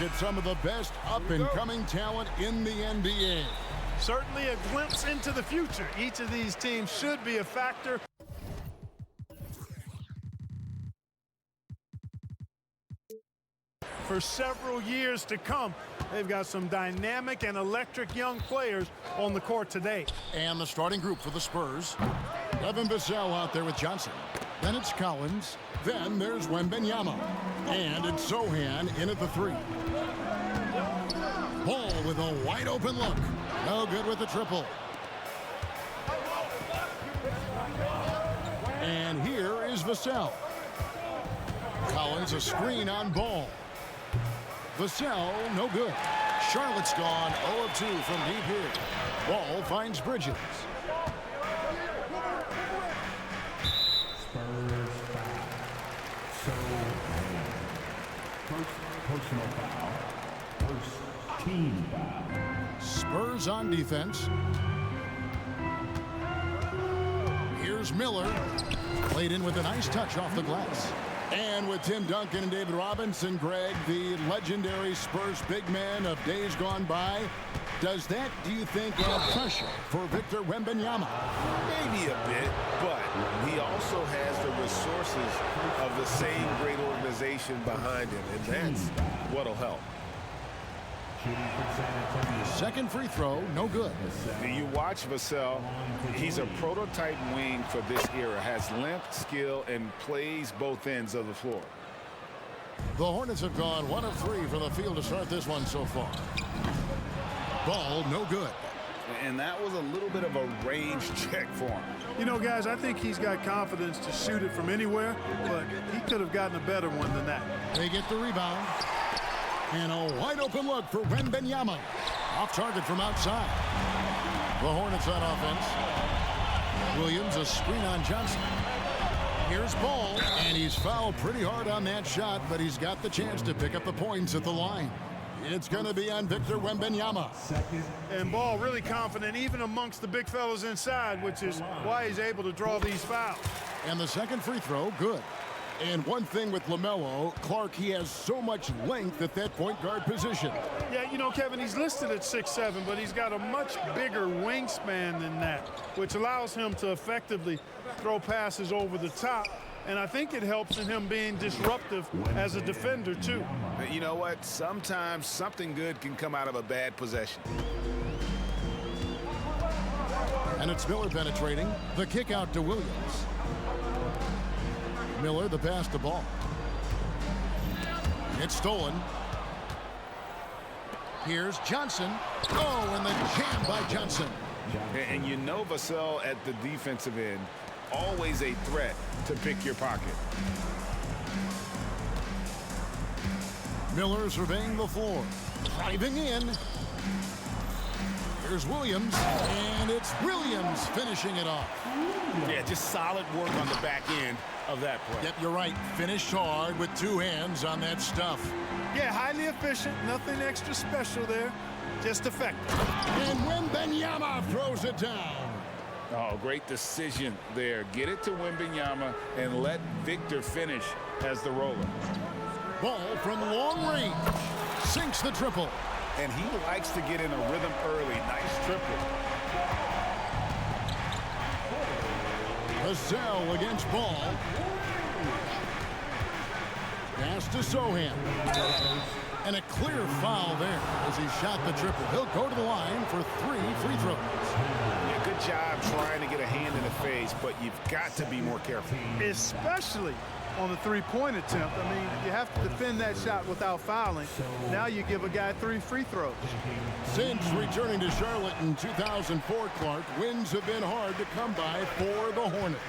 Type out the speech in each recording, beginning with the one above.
At some of the best up-and-coming talent in the NBA. Certainly a glimpse into the future. Each of these teams should be a factor. For several years to come. They've got some dynamic and electric young players on the court today. And the starting group for the Spurs. Devin Vassell out there with Johnson. Then it's Collins. Then there's Wembanyama. And it's Sohan in at the 3. Ball with a wide open look. No good with the triple. And here is Vassell. Collins a screen on Ball. Vassell no good. Charlotte's gone 0 of 2 from deep here. Ball finds Bridges. Spurs foul. Personal foul. First team foul. Spurs on defense. Here's Miller. Played in with a nice touch off the glass. And with Tim Duncan and David Robinson, Greg, the legendary Spurs big man of days gone by, does that, do you think, add pressure for Victor Wembanyama? Maybe a bit, but he also has the resources of the same great organization behind him, and that's what'll help. Second free throw, no good. Do you watch Vassell? He's a prototype wing for this era. Has length, skill, and plays both ends of the floor. The Hornets have gone 1 of 3 from the field to start this one so far. Ball, no good. And that was a little bit of a range check for him. You know, guys, I think he's got confidence to shoot it from anywhere, but he could have gotten a better one than that. They get the rebound. And a wide open look for Wembanyama. Off target from outside. The Hornets on offense. Williams a screen on Johnson. Here's Ball, and he's fouled pretty hard on that shot, but he's got the chance to pick up the points at the line. It's going to be on Victor Wembanyama. And Ball really confident even amongst the big fellas inside, which is why he's able to draw these fouls. And the second free throw, good. And one thing with LaMelo, Clark, he has so much length at that point guard position. Yeah, you know, Kevin, he's listed at 6'7", but he's got a much bigger wingspan than that, which allows him to effectively throw passes over the top. And I think it helps in him being disruptive as a defender, too. You know what? Sometimes something good can come out of a bad possession. And it's Miller penetrating. The kick out to Williams. Miller, the pass to Ball. It's stolen. Here's Johnson. Oh, and the jam by Johnson. And you know Vassell at the defensive end, always a threat to pick your pocket. Miller surveying the floor. Driving in. Here's Williams, and it's Williams finishing it off. Yeah, just solid work on the back end of that play. Yep, you're right. Finished hard with 2 hands on that stuff. Yeah, highly efficient. Nothing extra special there. Just effective. And Wembanyama throws it down. Oh, great decision there. Get it to Wembanyama and let Victor finish as the roller. Ball from long range. Sinks the triple. And he likes to get in a rhythm early. Nice triple. Vassell against Ball. Pass to Sohan. And a clear foul there as he shot the triple. He'll go to the line for 3 free throws. Yeah, good job trying to get a hand in the face, but you've got to be more careful. Especially on the three-point attempt. I mean, you have to defend that shot without fouling. Now you give a guy 3 free throws. Since returning to Charlotte in 2004, Clark, wins have been hard to come by for the Hornets.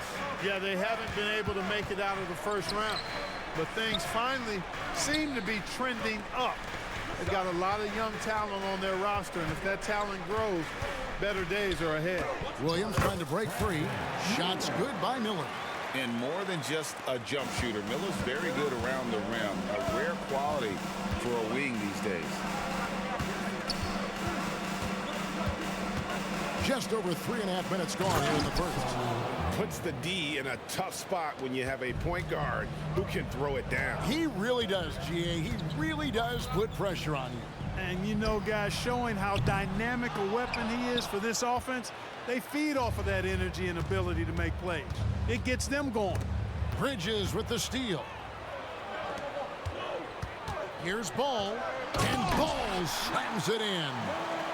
Yeah, they haven't been able to make it out of the first round. But things finally seem to be trending up. They've got a lot of young talent on their roster, and if that talent grows, better days are ahead. Williams trying to break free. Shots good by Miller. And more than just a jump shooter, Miller's very good around the rim. A rare quality for a wing these days. Just over 3.5 minutes gone here in the first. Puts the D in a tough spot when you have a point guard who can throw it down. He really does, GA. He really does put pressure on you. And you know, guys, showing how dynamic a weapon he is for this offense, they feed off of that energy and ability to make plays. It gets them going. Bridges with the steal. Here's Ball, and Ball slams it in.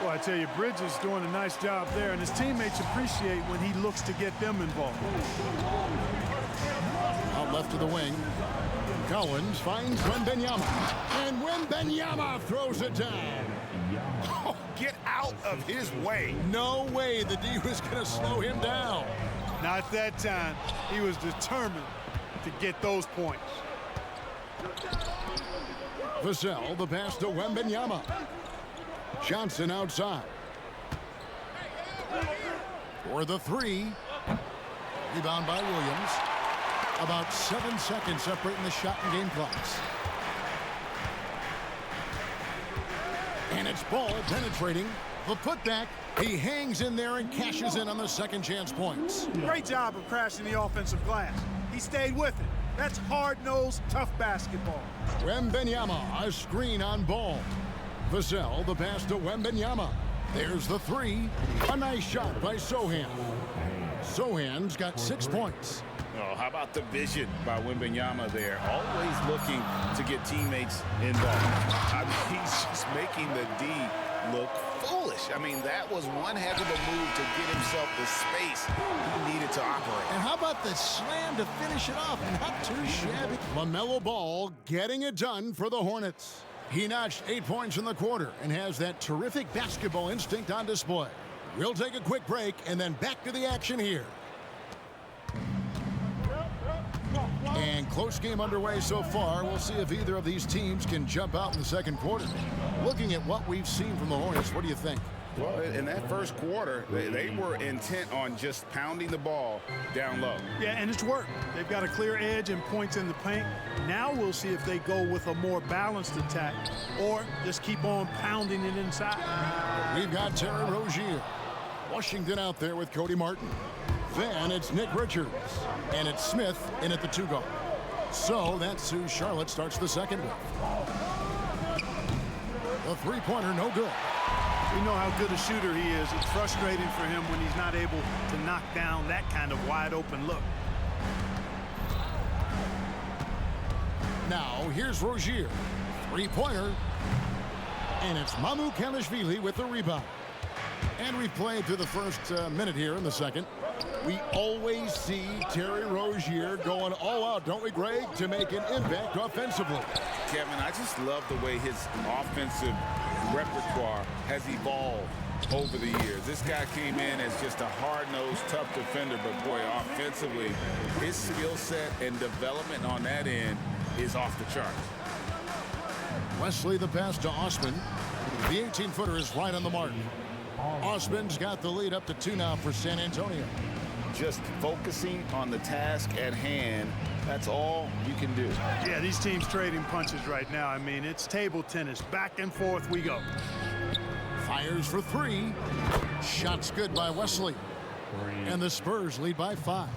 Well, I tell you, Bridges is doing a nice job there, and his teammates appreciate when he looks to get them involved. Out left to the wing. Collins finds Wembanyama, and Wembanyama throws it down. Oh, get out of his way. No way the D was going to slow him down. Not that time. He was determined to get those points. Vassell, the pass to Wembanyama. Johnson outside. For the three. Rebound by Williams. About 7 seconds separating the shot and game clocks. And it's Ball penetrating. The putback. He hangs in there and cashes in on the second chance points. Great job of crashing the offensive glass. He stayed with it. That's hard-nosed, tough basketball. Wembanyama, a screen on Ball. Vassell, the pass to Wembanyama. There's the three. A nice shot by Sohan. Sohan's got 6 points. Oh, how about the vision by Wembanyama there? Always looking to get teammates involved. I mean, he's just making the D look foolish. I mean, that was one heck of a move to get himself the space he needed to operate. And how about the slam to finish it off? Not too shabby. LaMelo Ball getting it done for the Hornets. He notched 8 points in the quarter and has that terrific basketball instinct on display. We'll take a quick break and then back to the action here. And close game underway so far. We'll see if either of these teams can jump out in the second quarter. Looking at what we've seen from the Hornets, what do you think? Well, in that first quarter, they were intent on just pounding the ball down low. Yeah, and it's worked. They've got a clear edge and points in the paint. Now we'll see if they go with a more balanced attack or just keep on pounding it inside. We've got Terry Rozier. Washington out there with Cody Martin. Then it's Nick Richards. And it's Smith in at the 2 guard. So that's who Charlotte starts the second with. The three-pointer no good. We know how good a shooter he is. It's frustrating for him when he's not able to knock down that kind of wide-open look. Now here's Rozier. Three-pointer. And it's Mamu Kalashvili with the rebound. And we've played through the first minute here in the second. We always see Terry Rozier going all out, don't we, Greg, to make an impact offensively. Kevin, I just love the way his offensive repertoire has evolved over the years. This guy came in as just a hard-nosed, tough defender, but boy, offensively, his skill set and development on that end is off the charts. Wesley the pass to Osman. The 18-footer is right on the mark. Osman's got the lead up to 2 now for San Antonio. Just focusing on the task at hand, that's all you can do. Yeah, these teams trading punches right now. I mean, it's table tennis. Back and forth we go. Fires for 3. Shots good by Wesley. And the Spurs lead by 5.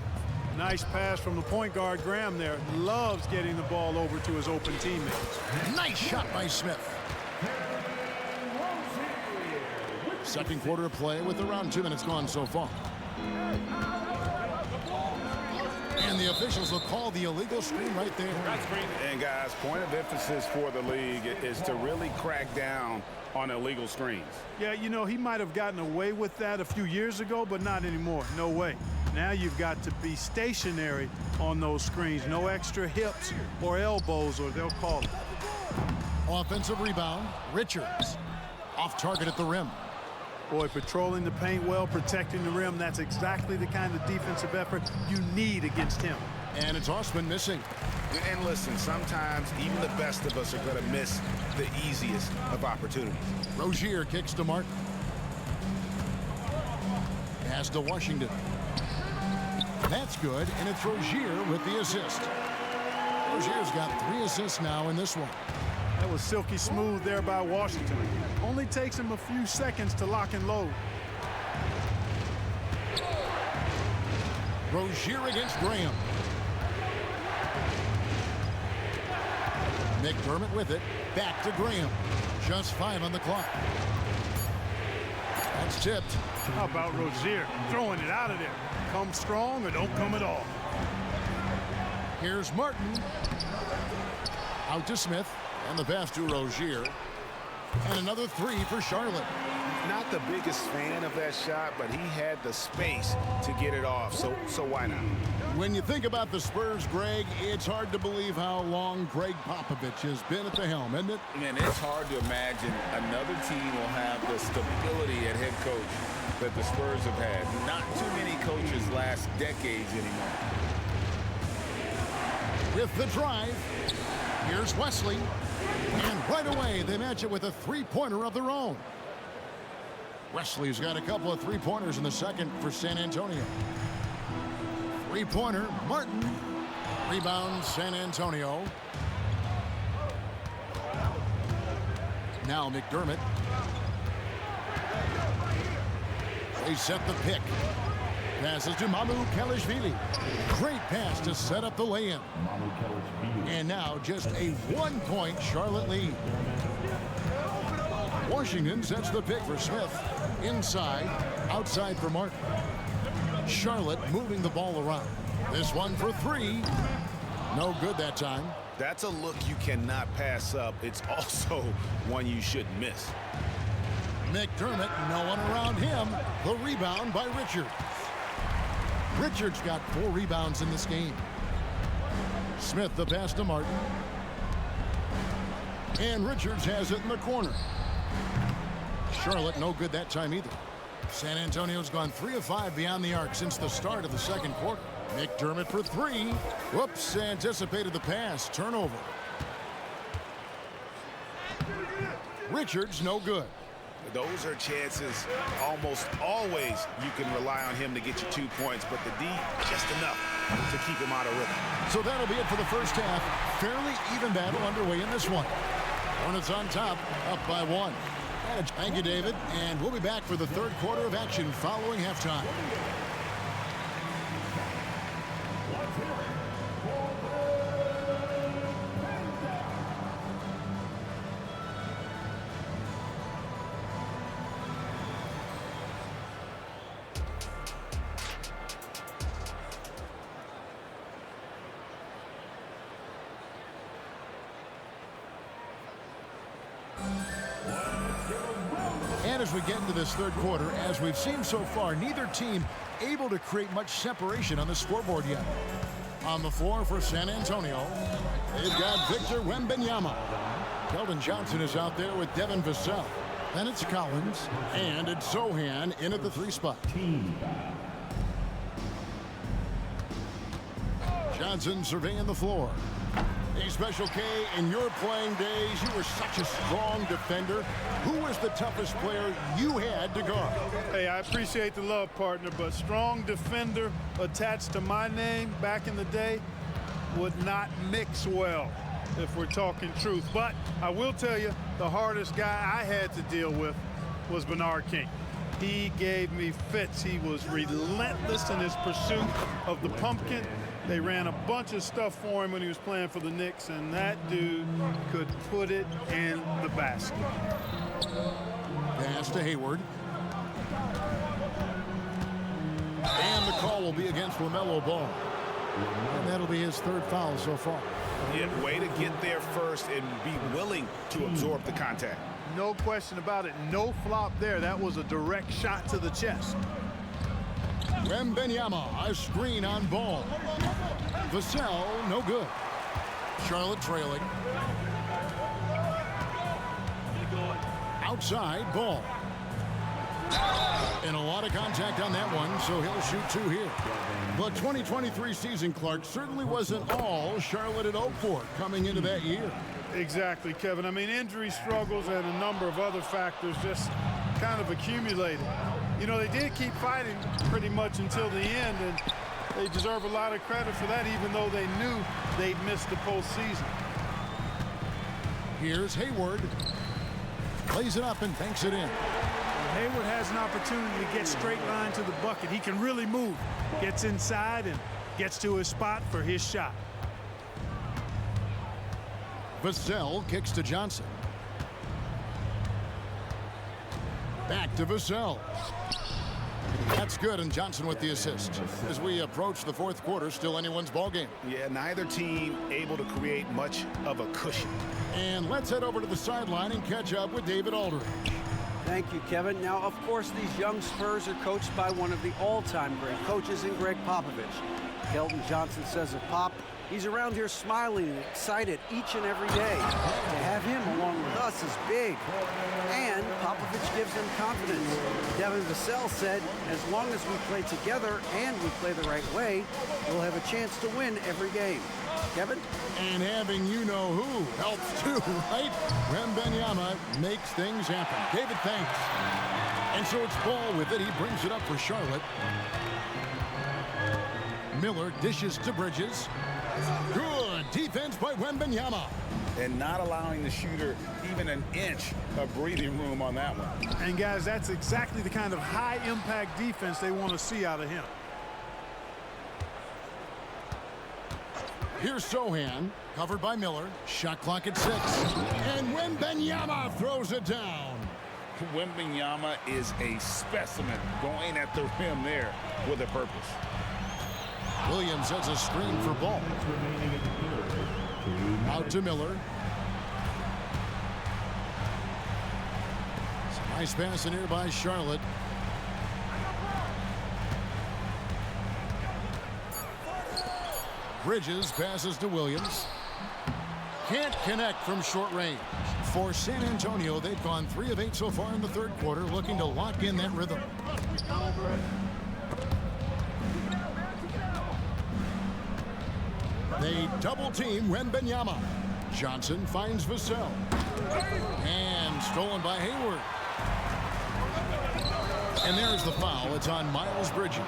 Nice pass from the point guard, Graham there. Loves getting the ball over to his open teammates. Nice shot by Smith. Second quarter of play with around 2 minutes gone so far. And the officials will call the illegal screen right there. And guys, point of emphasis for the league is to really crack down on illegal screens. Yeah, you know, he might have gotten away with that a few years ago, but not anymore. No way. Now you've got to be stationary on those screens. No extra hips or elbows, or they'll call it. Offensive rebound, Richards. Off target at the rim. Boy, patrolling the paint well, protecting the rim. That's exactly the kind of defensive effort you need against him. And it's Osken missing. And listen, sometimes even the best of us are going to miss the easiest of opportunities. Rozier kicks to Martin. Pass to Washington. That's good, and it's Rozier with the assist. Rozier's got 3 assists now in this one. That was silky smooth there by Washington. Only takes him a few seconds to lock and load. Rozier against Graham. McDermott with it. Back to Graham. Just 5 on the clock. That's tipped. How about Rozier throwing it out of there? Come strong or don't come at all. Here's Martin. Out to Smith. And the pass to Rozier. And another 3 for Charlotte. Not the biggest fan of that shot, but he had the space to get it off, so why not? When you think about the Spurs, Greg, it's hard to believe how long Greg Popovich has been at the helm, isn't it? Man, it's hard to imagine another team will have the stability at head coach that the Spurs have had. Not too many coaches last decades anymore. With the drive, here's Wesley. And right away, they match it with a 3-pointer of their own. Wesley's got a couple of 3-pointers in the second for San Antonio. 3-pointer, Martin. Rebound, San Antonio. Now McDermott. They set the pick. Passes to Mamu Kelishvili. Great pass to set up the lay-in. And now just a 1-point Charlotte lead. Washington sets the pick for Smith. Inside, outside for Martin. Charlotte moving the ball around. This one for 3. No good that time. That's a look you cannot pass up. It's also one you shouldn't miss. McDermott, no one around him. The rebound by Richards. Richards got 4 rebounds in this game. Smith the pass to Martin. And Richards has it in the corner. Charlotte no good that time either. San Antonio's gone 3 of 5 beyond the arc since the start of the second quarter. McDermott for 3. Whoops, anticipated the pass. Turnover. Richards no good. Those are chances almost always you can rely on him to get you 2 points, but the D just enough to keep him out of rhythm. So that'll be it for the first half. Fairly even battle underway in this one. Hornets on top, up by 1. Thank you, David, and we'll be back for the third quarter of action following halftime. And as we get into this third quarter, as we've seen so far, neither team able to create much separation on the scoreboard yet. On the floor for San Antonio, they've got Victor Wembanyama. Keldon Johnson is out there with Devin Vassell. Then it's Collins, and it's Zohan in at the 3 spot. Johnson surveying the floor. Hey, Special K, in your playing days, you were such a strong defender. Who was the toughest player you had to guard? Hey, I appreciate the love, partner, but strong defender attached to my name back in the day would not mix well, if we're talking truth. But I will tell you, the hardest guy I had to deal with was Bernard King. He gave me fits. He was relentless in his pursuit of the pumpkin. They ran a bunch of stuff for him when he was playing for the Knicks, and that dude could put it in the basket. Pass to Hayward. And the call will be against LaMelo Ball. And that'll be his 3rd foul so far. Yeah, way to get there first and be willing to absorb the contact. No question about it. No flop there. That was a direct shot to the chest. Wembanyama, a screen on Ball. Vassell, no good. Charlotte trailing. Outside, Ball. And a lot of contact on that one, so he'll shoot 2 here. The 2023 season, Clark, certainly wasn't all Charlotte had hoped for coming into that year. Exactly, Kevin. I mean, injury struggles and a number of other factors just kind of accumulated. You know, they did keep fighting pretty much until the end, and they deserve a lot of credit for that, even though they knew they'd missed the postseason. Here's Hayward. Plays it up and banks it in. Hayward has an opportunity to get straight line to the bucket. He can really move. Gets inside and gets to his spot for his shot. Vassell kicks to Johnson. Back to Vassell. That's good, and Johnson with the assist. As we approach the 4th quarter, still anyone's ball game. Yeah, neither team able to create much of a cushion. And let's head over to the sideline and catch up with David Aldridge. Thank you, Kevin. Now, of course, these young Spurs are coached by one of the all-time great coaches in Greg Popovich. Keldon Johnson says of Pop, he's around here smiling and excited each and every day. To have him along with us is big. And Popovich gives them confidence. Devin Vassell said, as long as we play together and we play the right way, we'll have a chance to win every game. Kevin? And having you-know-who helps too, right? Wembanyama makes things happen. David, thanks. And so it's Ball with it. He brings it up for Charlotte. Miller dishes to Bridges. Good defense by Wembanyama. And not allowing the shooter even an inch of breathing room on that one. And, guys, that's exactly the kind of high-impact defense they want to see out of him. Here's Sohan, covered by Miller. Shot clock at 6. And Wembanyama throws it down. Wembanyama is a specimen going at the rim there with a purpose. Williams has a screen for Ball. Out to Miller. Nice pass in here by Charlotte. Bridges passes to Williams. Can't connect from short range. For San Antonio, they've gone 3 of 8 so far in the 3rd quarter, looking to lock in that rhythm. They double-team Wembanyama. Johnson finds Vassell. And stolen by Hayward. And there's the foul. It's on Miles Bridges.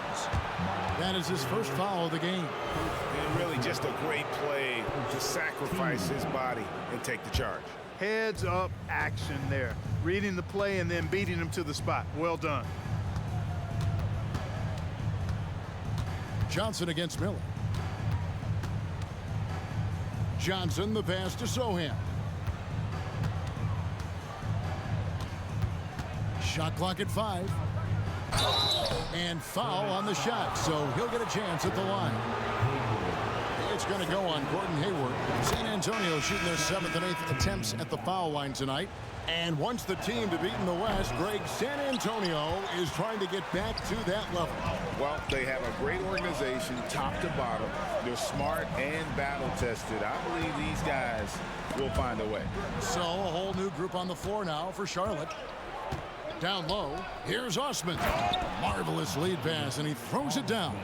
That is his first foul of the game. And really just a great play to sacrifice his body and take the charge. Heads-up action there. Reading the play and then beating him to the spot. Well done. Johnson against Miller. Johnson, the pass to Sohan. Shot clock at 5. And foul on the shot, so he'll get a chance at the line. It's going to go on Gordon Hayward. San Antonio shooting their 7th and 8th attempts at the foul line tonight. And once the team to beat in the West, Greg, San Antonio is trying to get back to that level. Well, they have a great organization, top to bottom. They're smart and battle-tested. I believe these guys will find a way. So a whole new group on the floor now for Charlotte. Down low, here's Osken. Marvelous lead pass, and he throws it down.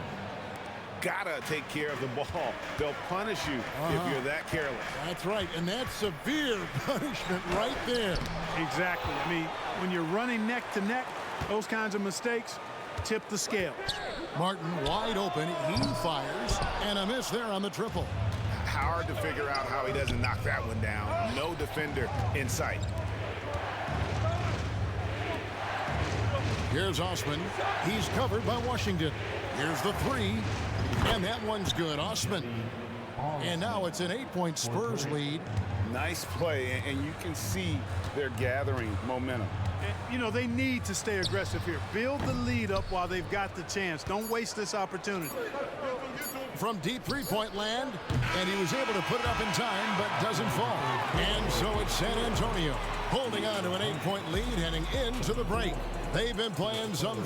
Gotta take care of the ball. They'll punish you if you're that careless. That's right, and that's severe punishment right there. Exactly. I mean, when you're running neck to neck, those kinds of mistakes tip the scales. Martin wide open, he fires, and a miss there on the triple. Hard to figure out how he doesn't knock that one down. No defender in sight. Here's Osken. He's covered by Washington. Here's the 3. And that one's good. Osken. And now it's an 8-point Spurs lead. Nice play, and you can see they're gathering momentum. And, you know, they need to stay aggressive here. Build the lead up while they've got the chance. Don't waste this opportunity. From deep three-point land, and he was able to put it up in time, but doesn't fall. And so it's San Antonio holding on to an 8-point lead heading into the break. They've been playing some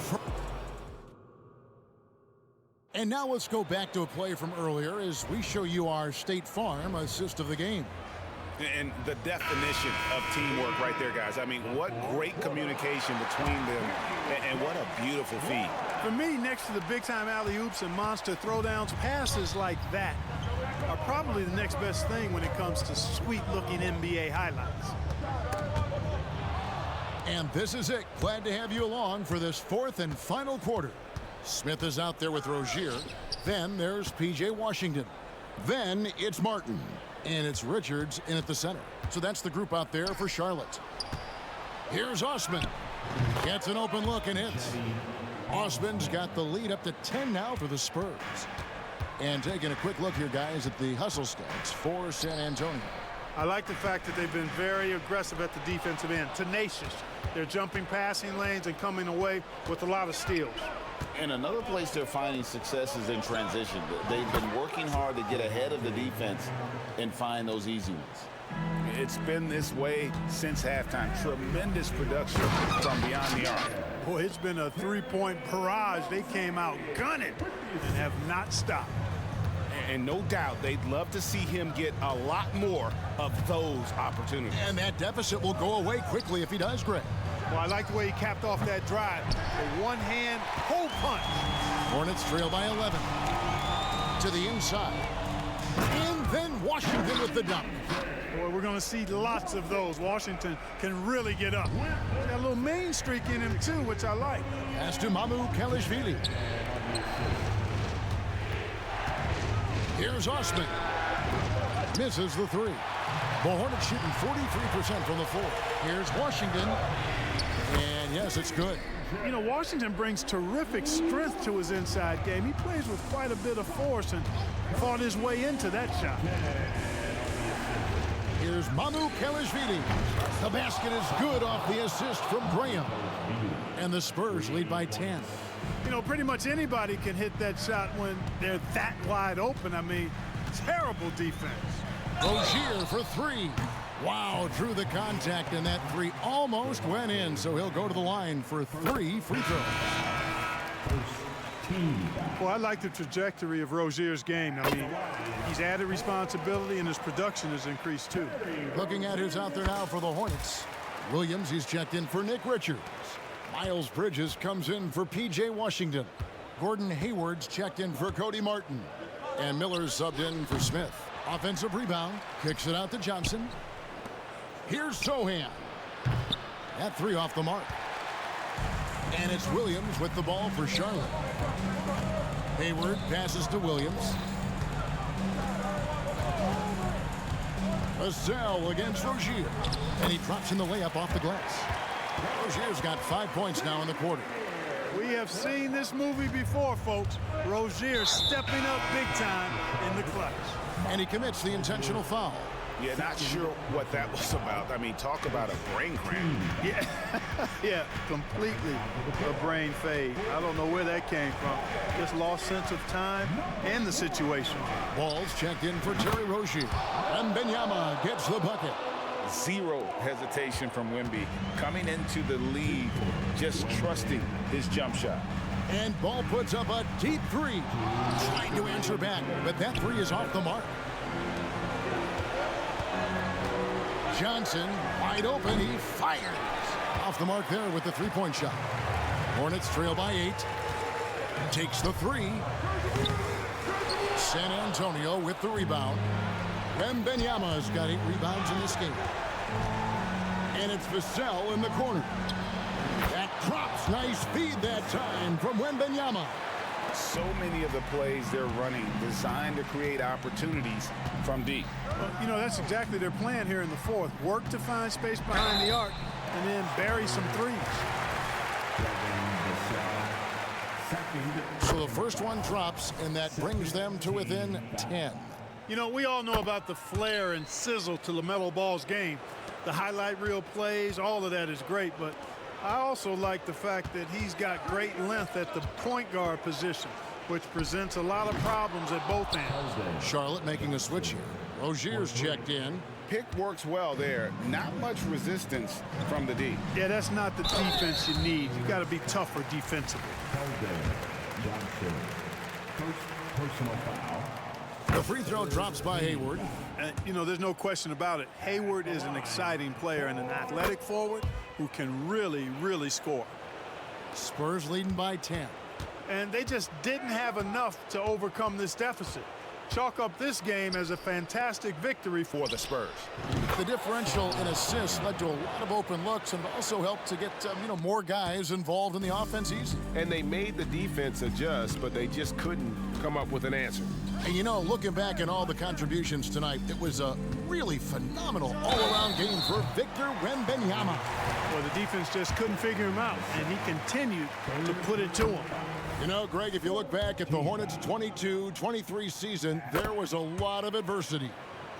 And now let's go back to a play from earlier as we show you our State Farm assist of the game. And the definition of teamwork right there, guys. I mean, what great communication between them, and what a beautiful feed. For me, next to the big-time alley-oops and monster throwdowns, passes like that are probably the next best thing when it comes to sweet-looking NBA highlights. And this is it. Glad to have you along for this fourth and final quarter. Smith is out there with Rozier. Then there's P.J. Washington. Then it's Martin. And it's Richards in at the center. So that's the group out there for Charlotte. Here's Osman. Gets an open look and hits. Osman's got the lead up to 10 now for the Spurs. And taking a quick look here, guys, at the hustle stats for San Antonio. I like the fact that they've been very aggressive at the defensive end, tenacious. They're jumping passing lanes and coming away with a lot of steals. And another place they're finding success is in transition. They've been working hard to get ahead of the defense and find those easy ones. It's been this way since halftime. Tremendous production from beyond the arc. Boy, it's been a three-point barrage. They came out gunning and have not stopped. And no doubt they'd love to see him get a lot more of those opportunities. And that deficit will go away quickly if he does, Greg. Well, I like the way he capped off that drive. A one-hand hole punch. Hornets trail by 11. To the inside. And then Washington with the dunk. Boy, we're going to see lots of those. Washington can really get up. He's got a little main streak in him, too, which I like. Pass to Mamu Kelishvili. Here's Osman. Misses the three. The Hornets shooting 43% from the floor. Here's Washington. And yes, it's good. You know, Washington brings terrific strength to his inside game. He plays with quite a bit of force and fought his way into that shot. Here's Mamu Kelishvili. The basket is good off the assist from Graham. And the Spurs lead by 10. You know, pretty much anybody can hit that shot when they're that wide open. I mean, terrible defense. Rozier for three. Wow, drew the contact, and that three almost went in, so he'll go to the line for 3 free throws. Well, I like the trajectory of Rozier's game. I mean, he's added responsibility, and his production has increased, too. Looking at who's out there now for the Hornets. Williams, he's checked in for Nick Richards. Miles Bridges comes in for P.J. Washington. Gordon Hayward's checked in for Cody Martin. And Miller's subbed in for Smith. Offensive rebound. Kicks it out to Johnson. Here's Sohan. That three off the mark. And it's Williams with the ball for Charlotte. Hayward passes to Williams. Vassell against Rozier. And he drops in the layup off the glass. Rozier's got 5 points now in the quarter. We have seen this movie before, folks. Rozier stepping up big time in the clutch. And he commits the intentional foul. Yeah, not sure what that was about. I mean, talk about a brain cramp. Yeah, yeah, completely a brain fade. I don't know where that came from. Just lost sense of time and the situation. Ball's checked in for Terry Rozier. And Wembanyama gets the bucket. Zero hesitation from Wemby coming into the league, just trusting his jump shot. And Ball puts up a deep three. Trying to answer back, but that three is off the mark. Johnson, wide open, he fires. Off the mark there with the three-point shot. Hornets trail by 8. Takes the three. San Antonio with the rebound. Wembanyama's got 8 rebounds in this game. And it's Vassell in the corner. That drops. Nice feed that time from Wembanyama. So many of the plays they're running designed to create opportunities from deep. Well, you know, that's exactly their plan here in the fourth. Work to find space behind the arc and then bury some threes. So the first one drops, and that brings them to within 10. You know, we all know about the flair and sizzle to LaMelo Ball's game. The highlight reel plays, all of that is great, but I also like the fact that he's got great length at the point guard position, which presents a lot of problems at both ends. Charlotte making a switch here. Rozier's checked in. Pick works well there. Not much resistance from the D. Yeah, that's not the defense you need. You got to be tougher defensively. First personal foul. The free throw drops by Hayward. And, you know, there's no question about it. Hayward is an exciting player and an athletic forward who can really, really score. Spurs leading by 10. And they just didn't have enough to overcome this deficit. Chalk up this game as a fantastic victory for the Spurs. The differential in assists led to a lot of open looks and also helped to get more guys involved in the offense easy. And they made the defense adjust, but they just couldn't come up with an answer. And looking back at all the contributions tonight, it was a really phenomenal all-around game for Victor Wembanyama. Well, the defense just couldn't figure him out, and he continued to put it to him. Greg, if you look back at the Hornets' 22-23 season, there was a lot of adversity.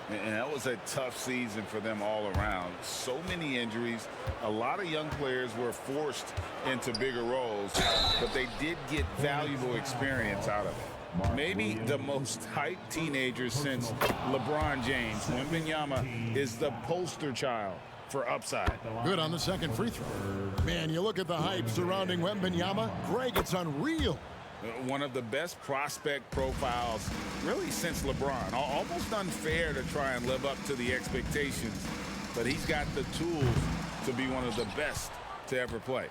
And that was a tough season for them all around. So many injuries. A lot of young players were forced into bigger roles, but they did get valuable experience out of it. Maybe the most hyped teenager since LeBron James. Wembanyama is the poster child for upside. Good on the second free throw. Man, you look at the hype surrounding Wembanyama. Greg, it's unreal. One of the best prospect profiles really since LeBron. Almost unfair to try and live up to the expectations, but he's got the tools to be one of the best to ever play.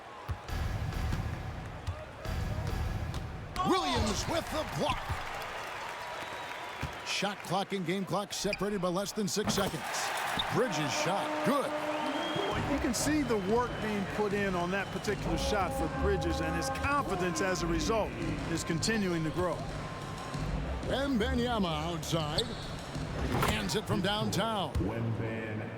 Williams with the block. Shot clock and game clock separated by less than 6 seconds. Bridges shot, good. You can see the work being put in on that particular shot for Bridges, and his confidence as a result is continuing to grow. Wembanyama outside. Hands it from downtown.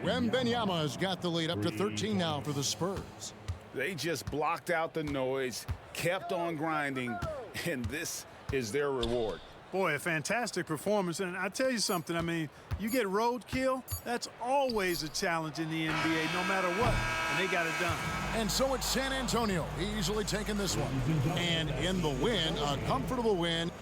Wembanyama has got the lead up to 13 now for the Spurs. They just blocked out the noise, kept on grinding, and this is their reward. Boy, a fantastic performance. And I tell you something, I mean, you get roadkill, that's always a challenge in the NBA, no matter what. And they got it done. And so it's San Antonio easily taking this one. And in the win, a comfortable win.